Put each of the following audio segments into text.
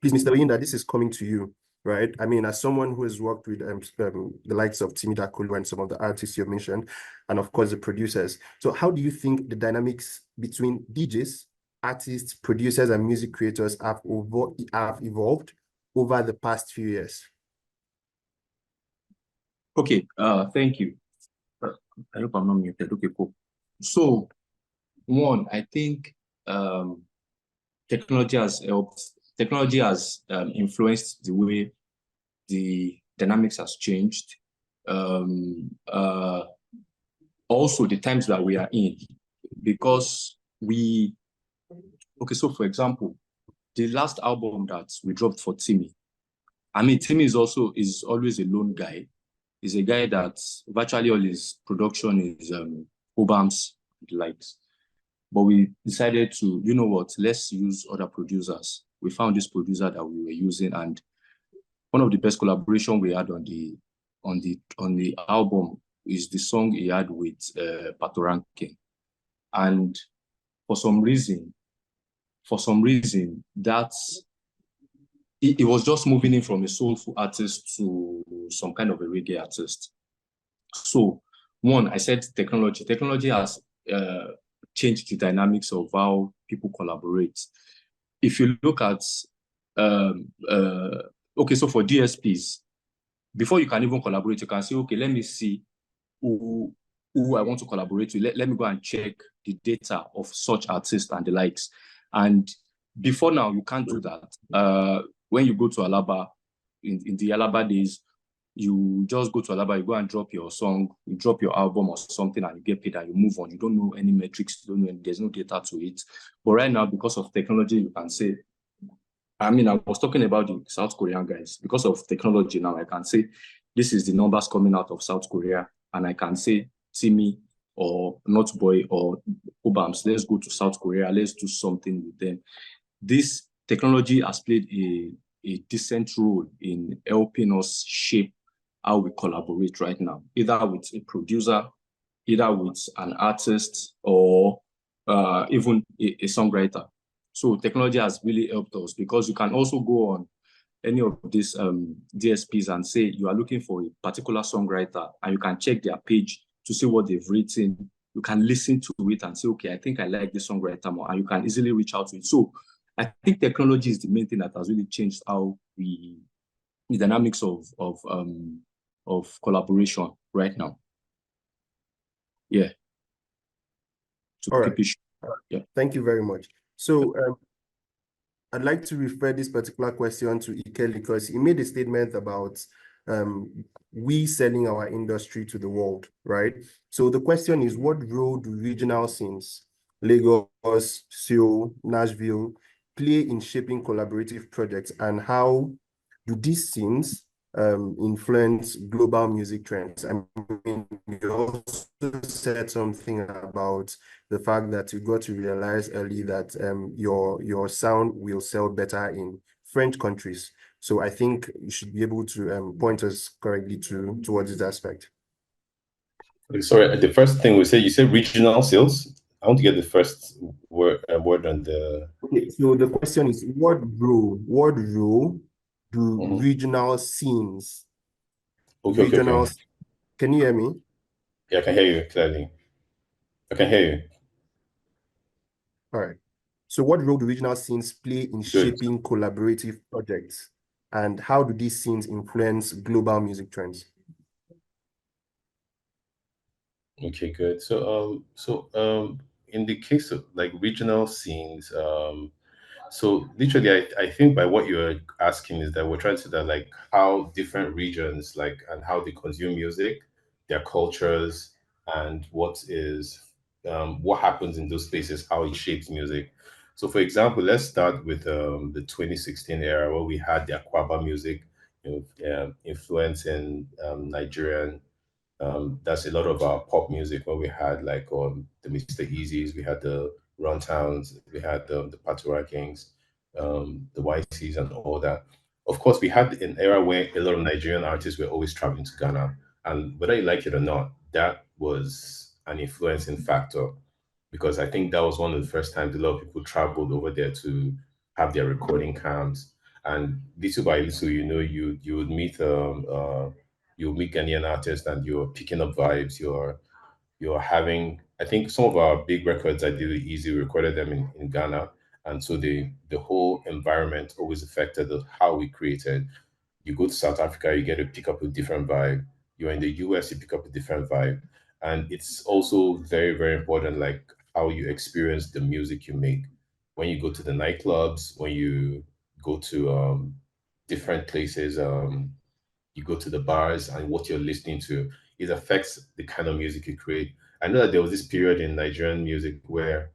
please, Mr. Oyinda, this is coming to you, right? I mean, as someone who has worked with the likes of Timi Dakulu and some of the artists you mentioned, and of course the producers. So how do you think the dynamics between DJs, artists, producers, and music creators have evolved over the past few years? Okay, thank you. I hope I'm not muted. Okay, cool. So, one, I think technology has helped. Technology has influenced the way the dynamics has changed. Also, the times that we are in, because okay, so for example, the last album that we dropped for Timi, I mean, Timi is always a lone guy. He's a guy that virtually all his production is Obams likes. But we decided to, you know what, let's use other producers. We found this producer that we were using, and one of the best collaboration we had on the album is the song he had with Patoranking. And for some reason, that's it was just moving in from a soulful artist to some kind of a reggae artist. So, one, I said technology. Technology has changed the dynamics of how people collaborate. If you look at, okay, so for DSPs, before you can even collaborate, you can say, okay, let me see who I want to collaborate with. Let me go and check the data of such artists and the likes. And before now, you can't do that. When you go to Alaba, in the Alaba days, you just go to Alaba, you go and drop your song, you drop your album or something, and you get paid and you move on. You don't know any metrics, you don't know, there's no data to it. But right now, because of technology, you can say, I mean, I was talking about the South Korean guys. Because of technology now, I can say, this is the numbers coming out of South Korea, and I can say, Timi or Notboy or Obams, let's go to South Korea, let's do something with them. This technology has played a decent role in helping us shape how we collaborate right now, either with a producer, either with an artist, or even a songwriter. So technology has really helped us, because you can also go on any of these DSPs and say you are looking for a particular songwriter, and you can check their page to see what they've written. You can listen to it and say, okay, I think I like this songwriter more, and you can easily reach out to it. So I think technology is the main thing that has really changed how the dynamics of collaboration right now. Yeah. All right. Yeah. Thank you very much. So I'd like to refer this particular question to Ike, because he made a statement about we selling our industry to the world, right? So the question is, what role do regional scenes, Lagos, Seoul, Nashville, play in shaping collaborative projects, and how do these scenes influence global music trends? I mean, you also said something about the fact that you got to realize early that your sound will sell better in French countries. So I think you should be able to point us correctly towards this aspect. Sorry, the first thing you said regional sales. I want to get the first word on the. Okay, so the question is, what role do regional scenes? Okay. Can you hear me? Yeah, I can hear you clearly. I can hear you. All right. So what role do regional scenes play in shaping collaborative projects, and how do these scenes influence global music trends? Okay, good. So in the case of like regional scenes, so literally I think by what you're asking is that we're trying to that like how different regions like and how they consume music, their cultures, and what happens in those places, how it shapes music. So for example, let's start with the 2016 era where we had the Akwaba music, influence in Nigerian. That's a lot of our pop music where we had like the Mr. Easy's, we had the Runtowns, we had the Patois Kings, the YCs and all that. Of course, we had an era where a lot of Nigerian artists were always traveling to Ghana. And whether you like it or not, that was an influencing factor, because I think that was one of the first times a lot of people traveled over there to have their recording camps. And little by little, you would meet you'll meet Ghanaian artists, and you're picking up vibes. You're having, I think some of our big records I did with Easy, we recorded them in Ghana. And so the whole environment always affected how we created. You go to South Africa, you get to pick up a different vibe. You're in the US, you pick up a different vibe. And it's also very, very important, like how you experience the music you make. When you go to the nightclubs, when you go to different places, you go to the bars, and what you're listening to, it affects the kind of music you create. I know that there was this period in Nigerian music where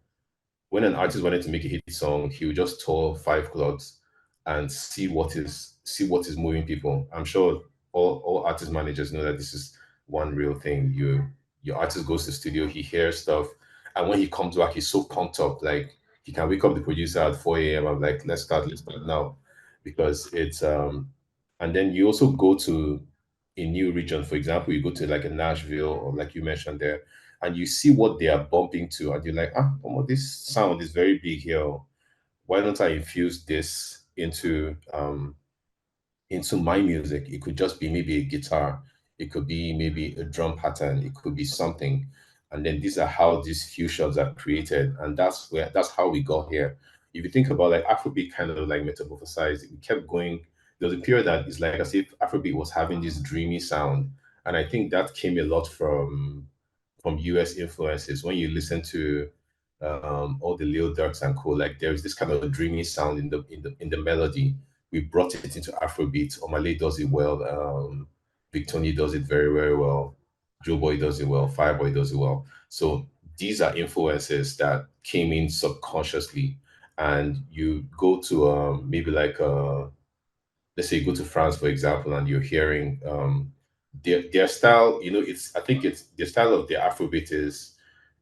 when an artist wanted to make a hit song, he would just tour 5 clubs and see what is moving people. I'm sure all artist managers know that this is one real thing. Your artist goes to the studio, he hears stuff, and when he comes back, he's so pumped up. Like he can wake up the producer at 4 a.m. I'm like, let's start now. Because it's and then you also go to a new region. For example, you go to like a Nashville, or like you mentioned there, and you see what they are bumping to, and you're like, this sound is very big here. Why don't I infuse this into my music? It could just be maybe a guitar, it could be maybe a drum pattern, it could be something. And then these are how these fusions are created, and that's how we got here. If you think about like Afrobeat kind of like metamorphosized, we kept going. There was a period that is like as if Afrobeat was having this dreamy sound, and I think that came a lot from US influences. When you listen to all the Lil Durks and co, like there's this kind of dreamy sound in the melody. We brought it into Afrobeat. Omale does it well. Big Tony does it very, very well. Joe Boy does it well. Fireboy does it well. So these are influences that came in subconsciously. And you go to maybe like let's say you go to France, for example, and you're hearing their style. It's I think it's the style of the Afrobeat is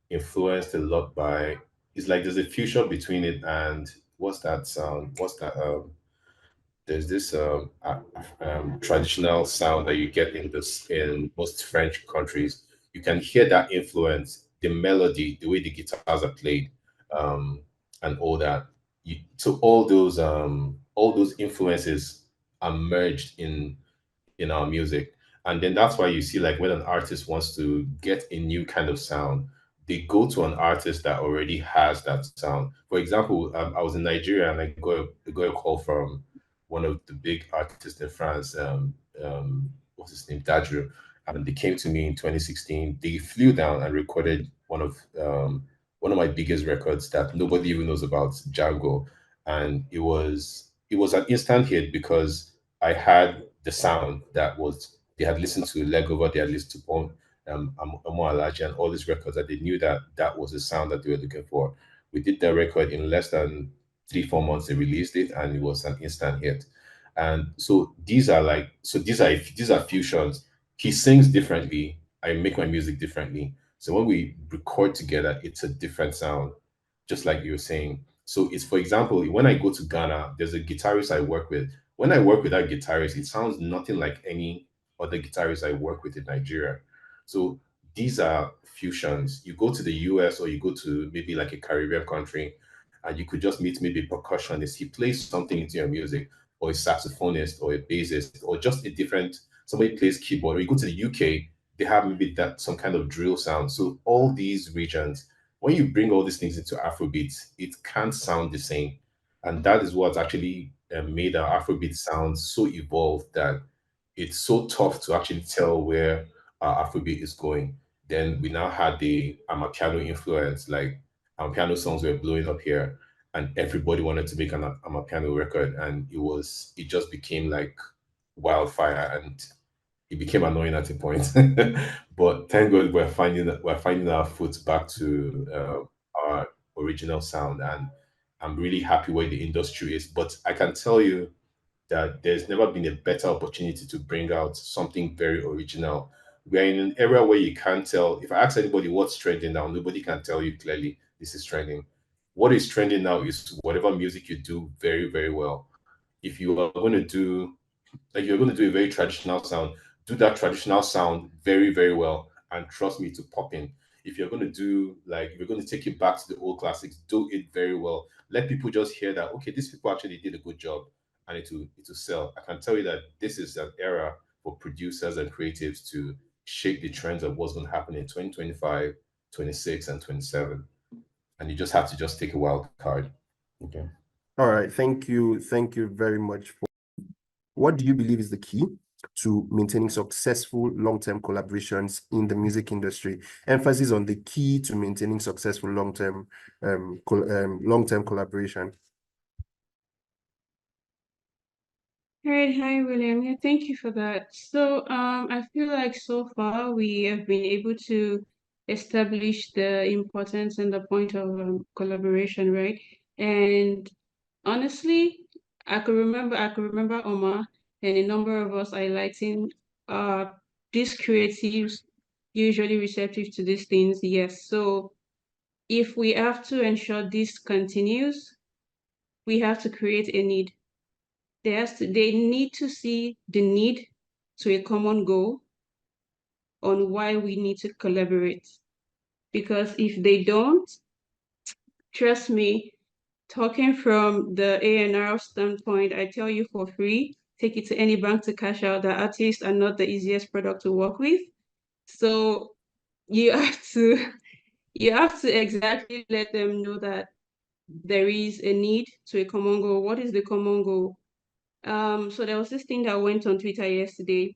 influenced a lot by. It's like there's a fusion between it and what's that sound? What's that? There's this traditional sound that you get in most French countries. You can hear that influence, the melody, the way the guitars are played, um, and all that. So all those influences are merged in our music. And then that's why you see like when an artist wants to get a new kind of sound, they go to an artist that already has that sound. For example, I was in Nigeria, and I got a call from one of the big artists in France. What's his name? Dadju. And they came to me in 2016. They flew down and recorded one of my biggest records that nobody even knows about, Django. And it was an instant hit because I had the sound that was they had listened to Legover, they had listened to Amo Alaji and all these records, that they knew that that was the sound that they were looking for. We did that record in less than 3 4 months. They released it, and it was an instant hit. And so these are fusions. He sings differently. I make my music differently. So when we record together, it's a different sound, just like you were saying. So it's, for example, when I go to Ghana, there's a guitarist I work with. When I work with that guitarist, it sounds nothing like any other guitarist I work with in Nigeria. So these are fusions. You go to the US, or you go to maybe like a Caribbean country, and you could just meet maybe a percussionist. He plays something into your music, or a saxophonist, or a bassist, or just a different somebody plays keyboard. Or you go to the UK, they have maybe that some kind of drill sound. So all these regions, when you bring all these things into Afrobeat, it can't sound the same. And that is what actually made our Afrobeat sound so evolved that it's so tough to actually tell where our Afrobeat is going. Then we now had the Amapiano influence, like Amapiano songs were blowing up here, and everybody wanted to make an Amapiano record, and it just became like wildfire, and it became annoying at a point. But thank God we're finding our foot back to our original sound, and I'm really happy where the industry is. But I can tell you that there's never been a better opportunity to bring out something very original. We're in an era where you can't tell. If I ask anybody what's trending now, nobody can tell you clearly this is trending. What is trending now is whatever music you do very, very well. If you are going to do like you're going to do a very traditional sound, do that traditional sound very, very well, and trust me to pop in. If you're going to do like if you're going to take it back to the old classics, do it very well. Let people just hear that, okay, these people actually did a good job, and it will sell. I can tell you that this is an era for producers and creatives to shape the trends of what's going to happen in 2025, 26, and 27. And you just have to just take a wild card. Okay. All right. Thank you. Thank you very much. What do you believe is the key to maintaining successful long-term collaborations in the music industry? Emphasis on the key to maintaining successful long-term collaboration. All right, hi William. Yeah, thank you for that. So I feel like so far we have been able to establish the importance and the point of collaboration, right? And honestly, I could remember Omar and a number of us highlighting these creatives usually receptive to these things. Yes. So if we have to ensure this continues, we have to create a need. They need to see the need to a common goal on why we need to collaborate. Because if they don't, trust me, talking from the A&R standpoint, I tell you for free, take it to any bank to cash out, that artists are not the easiest product to work with. So you have to exactly let them know that there is a need to a common goal. What is the common goal? So there was this thing that went on Twitter yesterday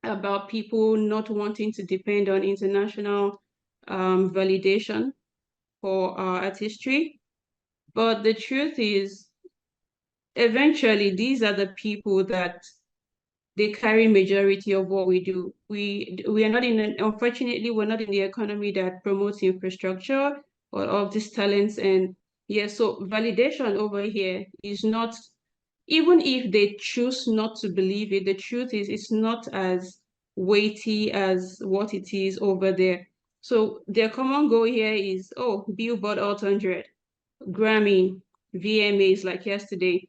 about people not wanting to depend on international validation for artistry. But the truth is, eventually, these are the people that they carry majority of what we do. We are not unfortunately, we're not in the economy that promotes infrastructure or of these talents. And yeah, so validation over here is not, even if they choose not to believe it, the truth is it's not as weighty as what it is over there. So their common goal here is, oh, Billboard Hot 100, Grammy, VMAs like yesterday.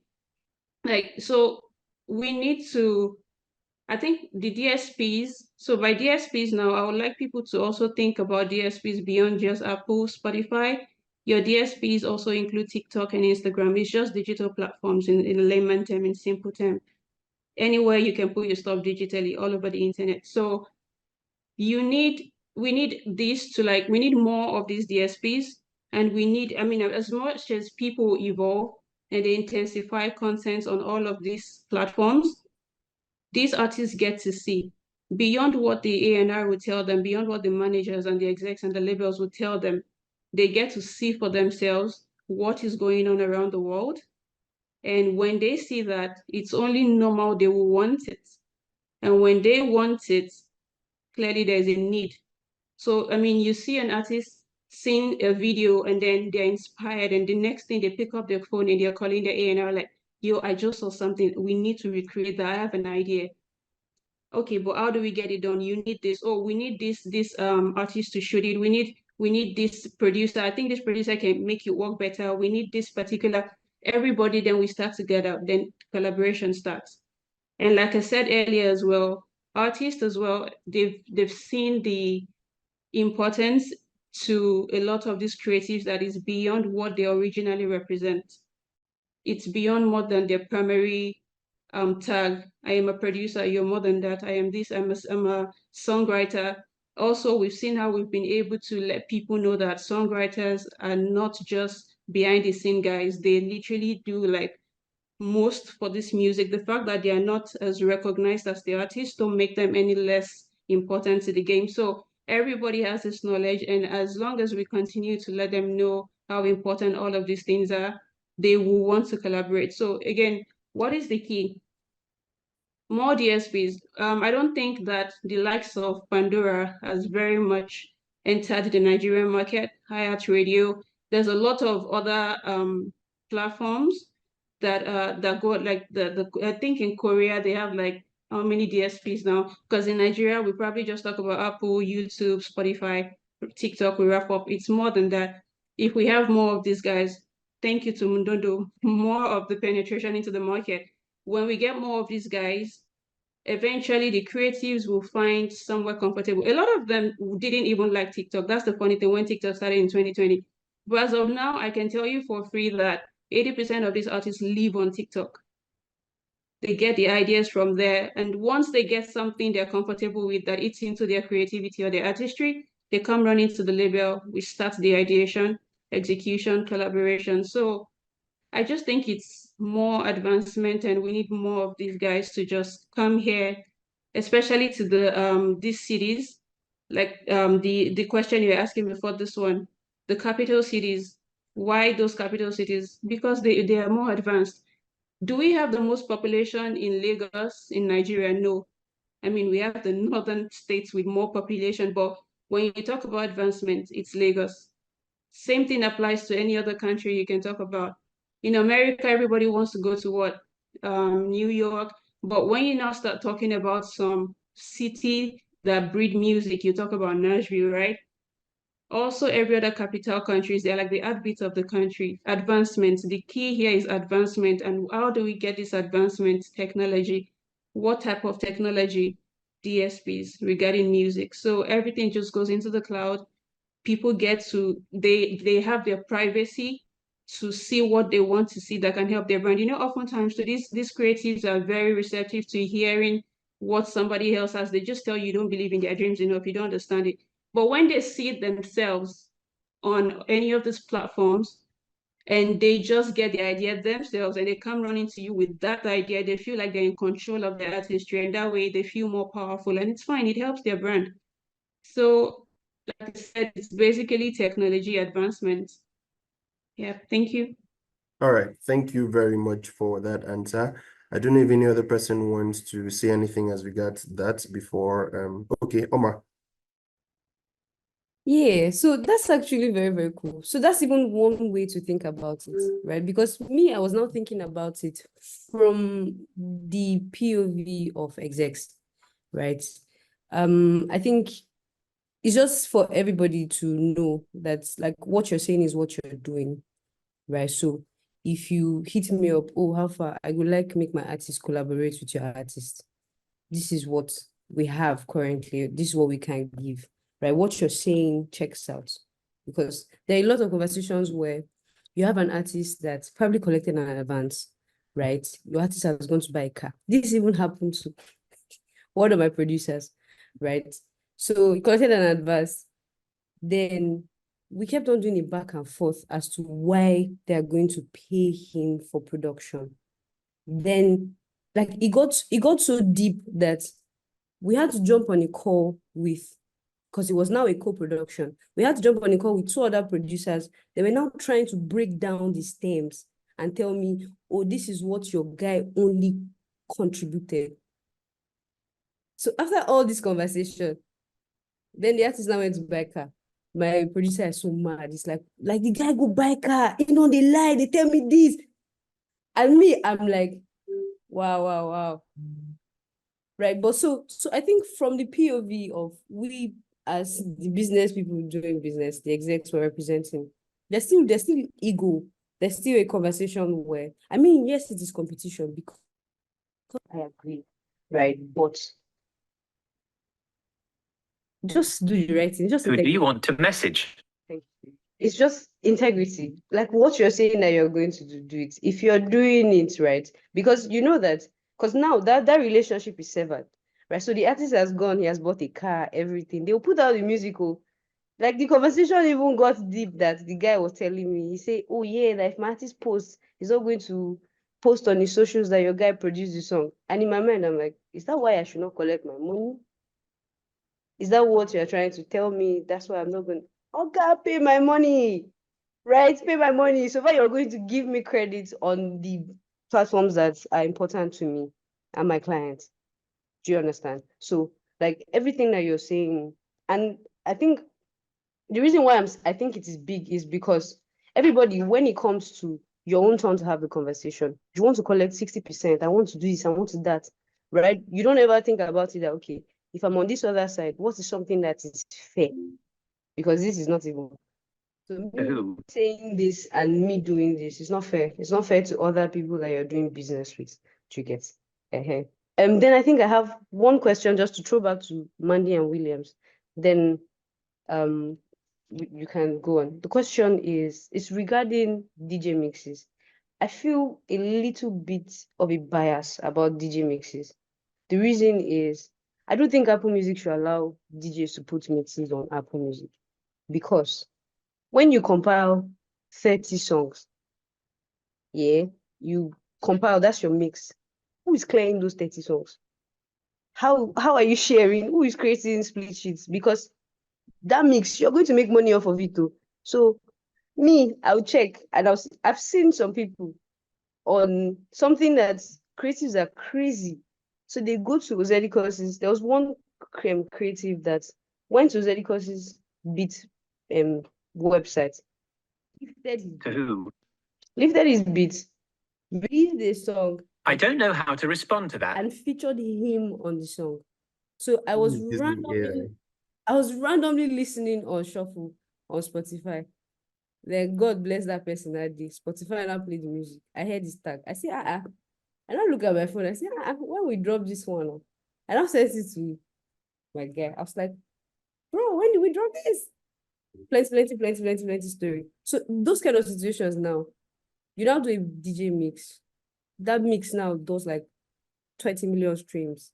Like, so we need to, I think the DSPs, so by DSPs now, I would like people to also think about DSPs beyond just Apple, Spotify. Your DSPs also include TikTok and Instagram. It's just digital platforms in layman term, in simple term. Anywhere you can put your stuff digitally, all over the internet. So we need this to like, we need more of these DSPs, and we need, I mean, as much as people evolve and they intensify content on all of these platforms, these artists get to see beyond what the A&R would tell them, beyond what the managers and the execs and the labels would tell them. They get to see for themselves what is going on around the world. And when they see that, it's only normal they will want it. And when they want it, clearly there's a need. So, I mean, you see an artist seeing a video and then they're inspired, and the next thing they pick up their phone and they're calling the A&R like, yo, I just saw something. We need to recreate that. I have an idea. Okay, but how do we get it done? You need this. Oh, we need this artist to shoot it. We need this producer. I think this producer can make it work better. We need this particular, everybody, then we start together, then collaboration starts. And like I said earlier as well, artists as well, they've seen the importance to a lot of these creatives that is beyond what they originally represent. It's beyond more than their primary tag. I am a producer, you're more than that. I am this, I'm a songwriter. Also, we've seen how we've been able to let people know that songwriters are not just behind the scene guys. They literally do like most for this music. The fact that they are not as recognized as the artists don't make them any less important to the game. So everybody has this knowledge, and as long as we continue to let them know how important all of these things are, they will want to collaborate. So again, what is the key? More DSPs. I don't think that the likes of Pandora has very much entered the Nigerian market. Hayat Radio. There's a lot of other platforms that go like the I think in Korea they have like how many DSPs now? Because in Nigeria we probably just talk about Apple, YouTube, Spotify, TikTok. We wrap up. It's more than that. If we have more of these guys, thank you to Mdundo, more of the penetration into the market. When we get more of these guys, eventually the creatives will find somewhere comfortable. A lot of them didn't even like TikTok. That's the funny thing when TikTok started in 2020. But as of now, I can tell you for free that 80% of these artists live on TikTok. They get the ideas from there. And once they get something they're comfortable with that eats into their creativity or their artistry, they come running to the label. We start the ideation, execution, collaboration. So I just think it's more advancement, and we need more of these guys to just come here, especially to the these cities. Like the question you were asking before this one, the capital cities. Why those capital cities? Because they are more advanced. Do we have the most population in Lagos in Nigeria? No. I mean, we have the northern states with more population, but when you talk about advancement, it's Lagos. Same thing applies to any other country you can talk about. In America, everybody wants to go to what? New York. But when you now start talking about some city that breed music, you talk about Nashville, right? Also, every other capital countries, they're like the heartbeat of the country. Advancement. The key here is advancement. And how do we get this advancement? Technology. What type of technology? DSPs regarding music. So everything just goes into the cloud. People get to, they have their privacy to see what they want to see that can help their brand. You know, oftentimes so these creatives are very receptive to hearing what somebody else has. They just tell you don't believe in their dreams enough, you don't understand it. But when they see it themselves on any of these platforms and they just get the idea themselves and they come running to you with that idea, they feel like they're in control of their artistry, and that way they feel more powerful, and it's fine, it helps their brand. So like I said, it's basically technology advancement. Yeah, thank you. All right, thank you very much for that answer. I don't know if any other person wants to say anything as regards that before. Okay, Omar. Yeah, so that's actually very, very cool. So that's even one way to think about it, right? Because me, I was now thinking about it from the POV of execs, right? I think it's just for everybody to know that like what you're saying is what you're doing, right? So if you hit me up, oh, how far? I would like make my artist collaborate with your artist. This is what we have currently. This is what we can give, right? What you're saying checks out, because there are a lot of conversations where you have an artist that's probably collected an advance, right? Your artist has gone to buy a car. This even happened to one of my producers, right? So he collected an advance. Then we kept on doing it back and forth as to why they are going to pay him for production. Then like it got so deep that we had to jump on a call with, because it was now a co-production. We had to jump on a call with two other producers. They were now trying to break down these terms and tell me, oh, this is what your guy only contributed. So after all this conversation, then the artist now went to buy a car. My producer is so mad. It's like the guy go buy a car. You know, they lie. They tell me this. And me, I'm like, wow. Right. But so I think from the POV of we as the business people doing business, the execs we're representing, there's still ego. There's still a conversation where, I mean, yes, it is competition because I agree. Right. But just do the right thing. Just Who do you want to message? Thank you. It's just integrity. Like what you're saying that you're going to do it. If you're doing it right, because you know that, because now that relationship is severed, right? So the artist has gone, he has bought a car, everything. They'll put out the musical. Like the conversation even got deep that the guy was telling me. He said, oh yeah, that if my artist posts, he's not going to post on his socials that your guy produced the song. And in my mind, I'm like, is that why I should not collect my money? Is that what you're trying to tell me? That's why I'm not going to, okay, pay my money, right? Pay my money. So far, you're going to give me credit on the platforms that are important to me and my clients. Do you understand? So, like everything that you're saying, and I think the reason why I think it is big is because everybody, when it comes to your own turn to have a conversation, you want to collect 60%. I want to do this, I want to that, right? You don't ever think about it that, okay, if I'm on this other side, what is something that is fair? Because this is not even. So me saying this and me doing this is not fair. It's not fair to other people that you're doing business with. Do you get? Then I think I have one question just to throw back to Mandy and Williams. Then you can go on. The question is regarding DJ mixes. I feel a little bit of a bias about DJ mixes. The reason is I don't think Apple Music should allow DJs to put mixes on Apple Music, because when you compile 30 songs, yeah, you compile, that's your mix. Who is clearing those 30 songs? How are you sharing? Who is creating split sheets? Because that mix, you're going to make money off of it too. So me, I'll check, and I've seen some people on something that creatives are crazy. So they go to Ozedi courses. There was one creative that went to Ozedi courses beat website, lifted his beat, released a song. I don't know how to respond to that. And featured him on the song. So I was Using AI. randomly listening on shuffle on Spotify. Then God bless that person that day. Spotify now played the music. I heard his tag. I say, I now look at my phone. I say, when we drop this one, I now sent it to my guy. I was like, bro, when did we drop this? Plenty story. So those kind of situations now, you now do a DJ mix. That mix now does like 20 million streams.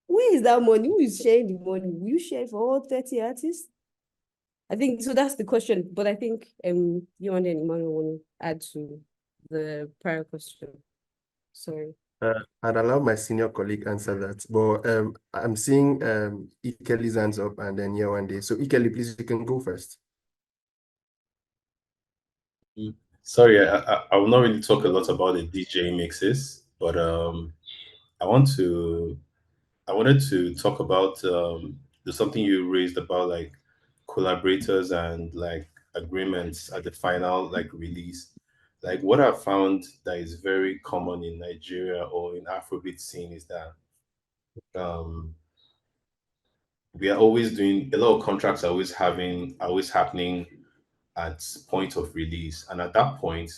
Where is that money? Who is sharing the money? Will you share for all 30 artists? I think so. That's the question. But I think you and Emmanuel want to add to the prior question. Sorry. I'd allow my senior colleague answer that, but I'm seeing Ikeli's hands up and then Yewande. So Ikeli, please, you can go first. Sorry, I will not really talk a lot about the DJ mixes, but I wanted to talk about there's something you raised about like collaborators and like agreements at the final like release. Like what I found that is very common in Nigeria or in Afrobeat scene is that um we are always doing a lot of contracts are always happening at point of release. And at that point,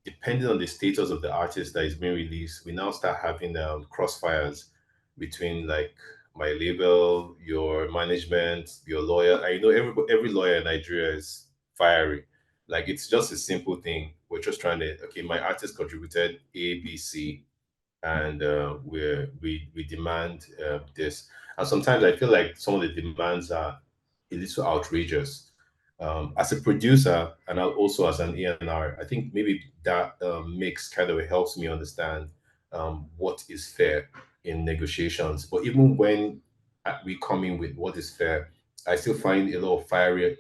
depending on the status of the artist that is being released, we now start having crossfires between like my label, your management, your lawyer. I know every lawyer in Nigeria is fiery. Like it's just a simple thing. We're just trying to okay, my artist contributed A, B, C, and we demand this. And sometimes I feel like some of the demands are a little outrageous. As a producer and also as an ENR, I think maybe that mix kind of helps me understand what is fair in negotiations. But even when we come in with what is fair, I still find a lot of fiery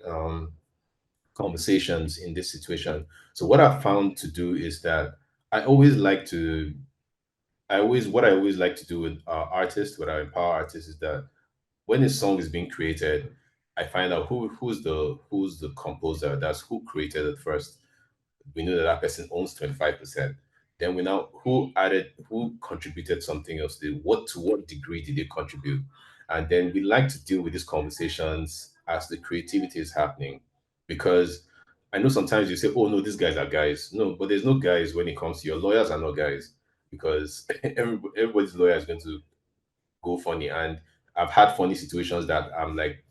conversations in this situation. So what I've found to do is that I always like to what I always like to do with our artists, with our empower artists, is that when a song is being created, I find out who's the composer. That's who created it first. We know that that person owns 25%. Then we now who contributed something else. To what degree did they contribute? And then we like to deal with these conversations as the creativity is happening, because I know sometimes you say, "Oh no, these guys are guys." No, but there's no guys when it comes to your lawyers are not guys, because everybody's lawyer is going to go funny. And I've had funny situations that I'm like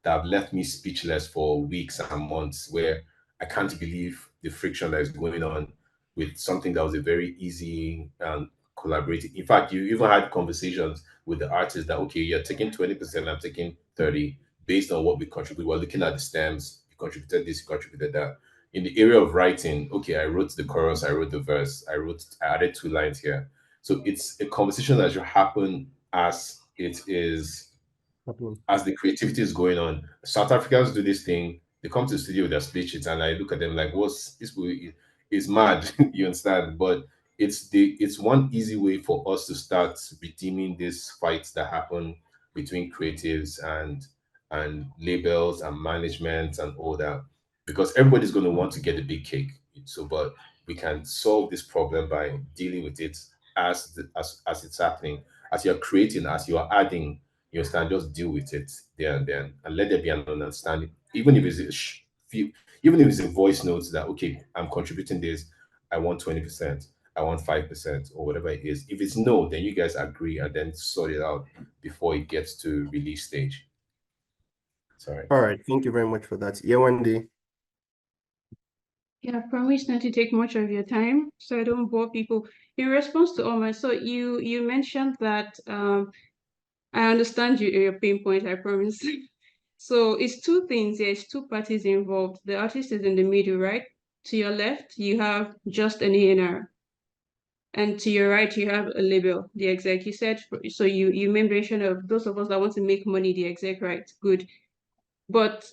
that have left me speechless for weeks and months, where I can't believe the friction that is going on with something that was a very easy and collaborative. In fact, you even had conversations with the artist that okay, you're taking 20%, I'm taking 30 based on what we contribute. We're looking at the stems, you contributed this, you contributed that. In the area of writing, okay, I wrote the chorus, I wrote the verse, I added 2 lines here. So it's a conversation that should happen as it is as the creativity is going on. South Africans do this thing. They come to the studio with their split sheets, and I look at them like, "What's this? Is mad." You understand? But it's one easy way for us to start redeeming these fights that happen between creatives and labels and management and all that, because everybody's going to want to get a big cake. So, but we can solve this problem by dealing with it as it's happening, as you're creating, as you're adding. You understand? Just deal with it there and then, and let there be an understanding. Even if it's even if it's a voice note that okay, I'm contributing this, I want 20%, I want 5%, or whatever it is. If it's no, then you guys agree and then sort it out before it gets to release stage. Sorry. All right, thank you very much for that. Yewande. Yeah, I promise not to take much of your time, so I don't bore people. In response to Omar, so you mentioned that I understand your pain point, I promise. So it's two things. There's two parties involved. The artist is in the middle, right? To your left, you have just an A&R, and to your right, you have a label, the exec. You said so. You made mention of those of us that want to make money, the exec, right? Good. But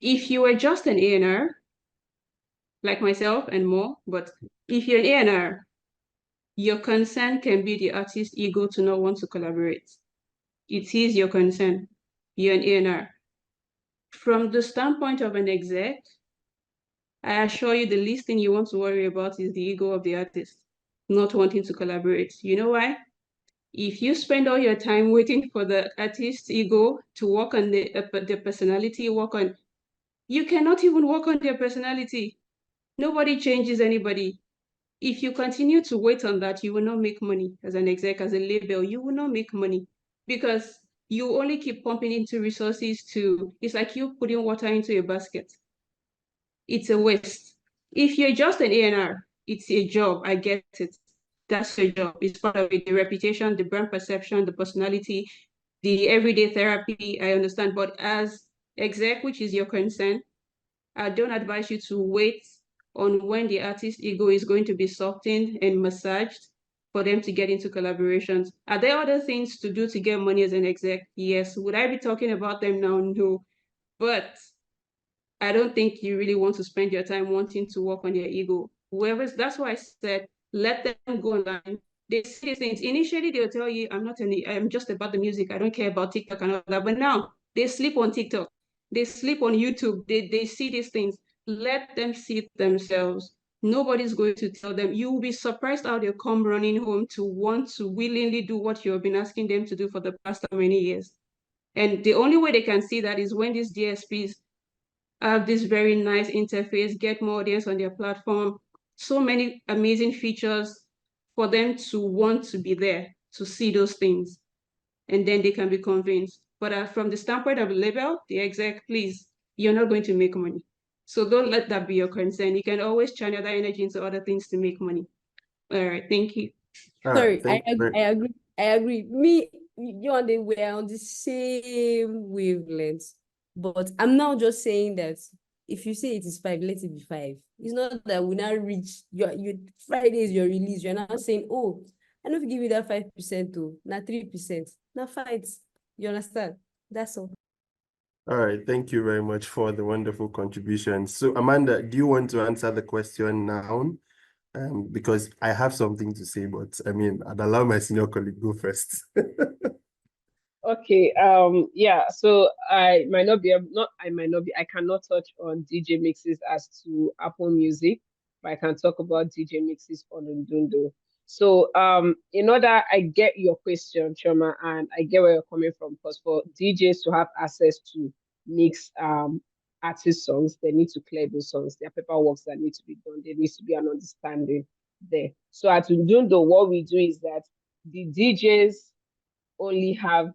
if you were just an A&R, like myself and more, but if you're an A&R, your concern can be the artist's ego to not want to collaborate. It is your concern. You're an A&R. From the standpoint of an exec, I assure you the least thing you want to worry about is the ego of the artist, not wanting to collaborate. You know why? If you spend all your time waiting for the artist's ego to work on the personality, you cannot even work on their personality. Nobody changes anybody. If you continue to wait on that, you will not make money as an exec, as a label, you will not make money because you only keep pumping into resources it's like you putting water into a basket. It's a waste. If you're just an A&R, it's a job, I get it. That's your job. It's part of it, the reputation, the brand perception, the personality, the everyday therapy, I understand. But as exec, which is your concern, I don't advise you to wait on when the artist's ego is going to be softened and massaged for them to get into collaborations. Are there other things to do to get money as an exec? Yes. Would I be talking about them now? No. But I don't think you really want to spend your time wanting to work on their ego. That's why I said, let them go online. They see these things. Initially, they'll tell you, I'm just about the music. I don't care about TikTok and all that. But now they sleep on TikTok. They sleep on YouTube. They see these things. Let them see it themselves. Nobody's going to tell them. You will be surprised how they come running home to want to willingly do what you've been asking them to do for the past how many years. And the only way they can see that is when these DSPs have this very nice interface, get more audience on their platform, so many amazing features for them to want to be there, to see those things, and then they can be convinced. But from the standpoint of the label, the exec, please, you're not going to make money. So don't let that be your concern. You can always channel that energy into other things to make money. All right, thank you. All Sorry, right, thank you. I agree. I agree. You and they were on the same wavelength. But I'm now just saying that if you say it is 5, let it be 5. It's not that we now reach your Friday is your release. You're now saying, oh, I don't give you that 5% too. Not 3%. Now fight. You understand? That's all. All right, thank you very much for the wonderful contributions. So Amanda, do you want to answer the question now? Because I have something to say, but I mean, I'd allow my senior colleague go first. Okay, yeah, so I cannot touch on DJ mixes as to Apple Music, but I can talk about DJ mixes on Mdundo. So, I get your question, Choma, and I get where you're coming from, because for DJs to have access to mix artist songs, they need to clear those songs. There are paperwork that need to be done. There needs to be an understanding there. So at Mdundo, what we do is that the DJs only have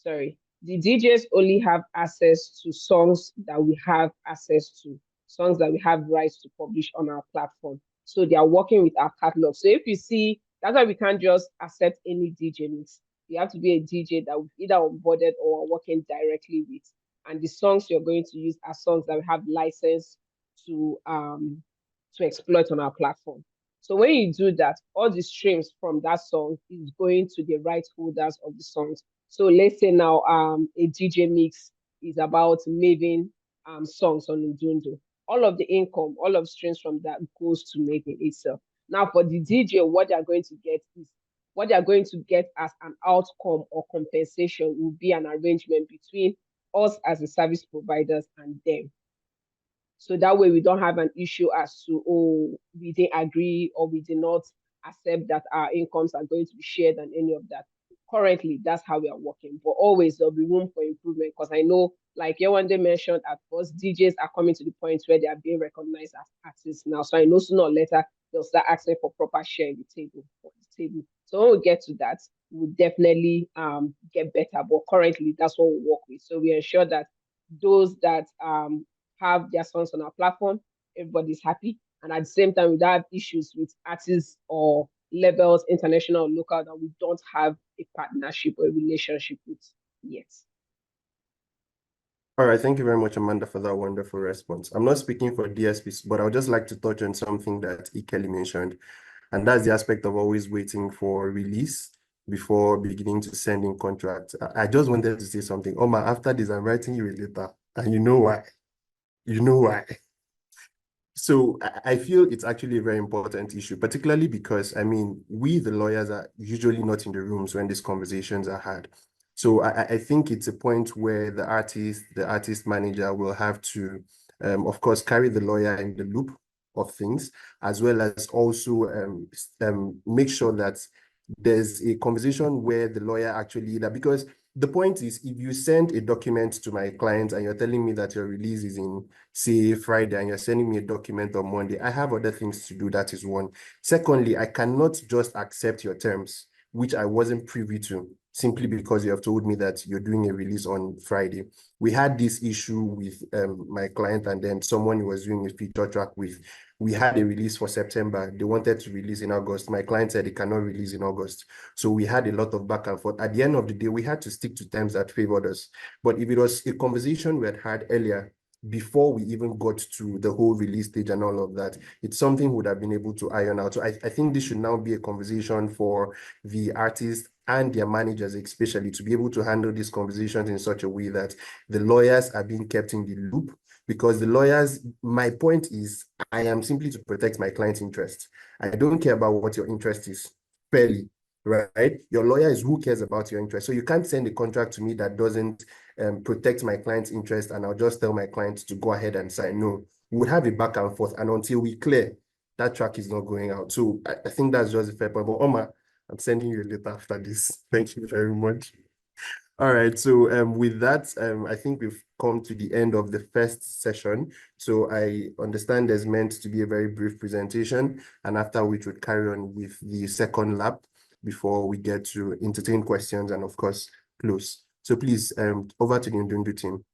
the DJs only have access to songs that we have access to, songs that we have rights to publish on our platform. So they are working with our catalog. So if you see, that's why we can't just accept any DJ mix. You have to be a DJ that we've either onboarded or are working directly with. And the songs you're going to use are songs that we have license to exploit on our platform. So when you do that, all the streams from that song is going to the right holders of the songs. So let's say now a DJ mix is about Maven songs on Mdundo. All of the income, all of streams from that goes to Maven itself. Now for the DJ, what they're going to get as an outcome or compensation will be an arrangement between us as the service providers and them. So that way we don't have an issue as to, oh, we didn't agree or we did not accept that our incomes are going to be shared and any of that. Currently, that's how we are working. But always there'll be room for improvement, because I know, like Yewande mentioned at first, DJs are coming to the point where they are being recognized as artists now. So I know sooner or later they'll start asking for proper share in the table. So when we get to that, we'll definitely get better. But currently, that's what we work with. So we ensure that those that have their songs on our platform, everybody's happy. And at the same time, we don't have issues with artists or labels, international or local, that we don't have a partnership or a relationship with yet. All right, thank you very much, Amanda, for that wonderful response. I'm not speaking for DSPs, but I would just like to touch on something that Ikeli mentioned, and that's the aspect of always waiting for release before beginning to send in contracts. I just wanted to say something. Omar, after this, I'm writing you a letter, and you know why. You know why. So I feel it's actually a very important issue, particularly because, I mean, we, the lawyers, are usually not in the rooms when these conversations are had. So I think it's a point where the artist manager will have to, of course, carry the lawyer in the loop of things, as well as also make sure that there's a conversation where the lawyer actually, because the point is, if you send a document to my client and you're telling me that your release is in, say, Friday, and you're sending me a document on Monday, I have other things to do. That is one. Secondly, I cannot just accept your terms, which I wasn't privy to, simply because you have told me that you're doing a release on Friday. We had this issue with my client, and then someone who was doing a feature track with. We had a release for September. They wanted to release in August. My client said they cannot release in August. So we had a lot of back and forth. At the end of the day, we had to stick to terms that favored us. But if it was a conversation we had earlier, before we even got to the whole release stage and all of that, it's something we would have been able to iron out. So I think this should now be a conversation for the artists and their managers, especially, to be able to handle these conversations in such a way that the lawyers are being kept in the loop. Because the lawyers, my point is, I am simply to protect my client's interest. I don't care about what your interest is, fairly, right? Your lawyer is who cares about your interest. So you can't send a contract to me that doesn't protect my client's interest, and I'll just tell my client to go ahead and sign. No, we'll have a back and forth, and until we clear, that track is not going out. So I think that's just a fair point. But Omar, I'm sending you a letter after this. Thank you very much. All right, so with that, I think we've come to the end of the first session. So I understand there's meant to be a very brief presentation, and after which we'll carry on with the second lap before we get to entertain questions and, of course, close. So please, over to the Mdundo team.